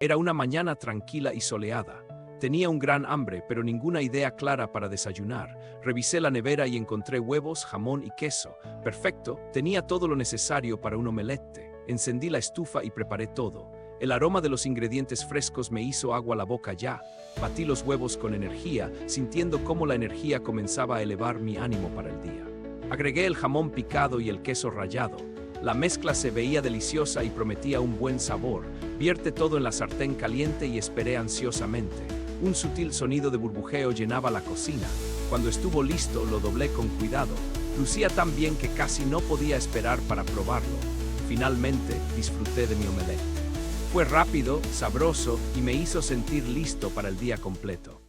Era una mañana tranquila y soleada. Tenía un gran hambre, pero ninguna idea clara para desayunar. Revisé la nevera y encontré huevos, jamón y queso. Perfecto, tenía todo lo necesario para un omelette. Encendí la estufa y preparé todo. El aroma de los ingredientes frescos me hizo agua la boca ya. Batí los huevos con energía, sintiendo cómo la energía comenzaba a elevar mi ánimo para el día. Agregué el jamón picado y el queso rallado. La mezcla se veía deliciosa y prometía un buen sabor. Vierte todo en la sartén caliente y esperé ansiosamente. Un sutil sonido de burbujeo llenaba la cocina. Cuando estuvo listo, lo doblé con cuidado. Lucía tan bien que casi no podía esperar para probarlo. Finalmente, disfruté de mi omelette. Fue rápido, sabroso y me hizo sentir listo para el día completo.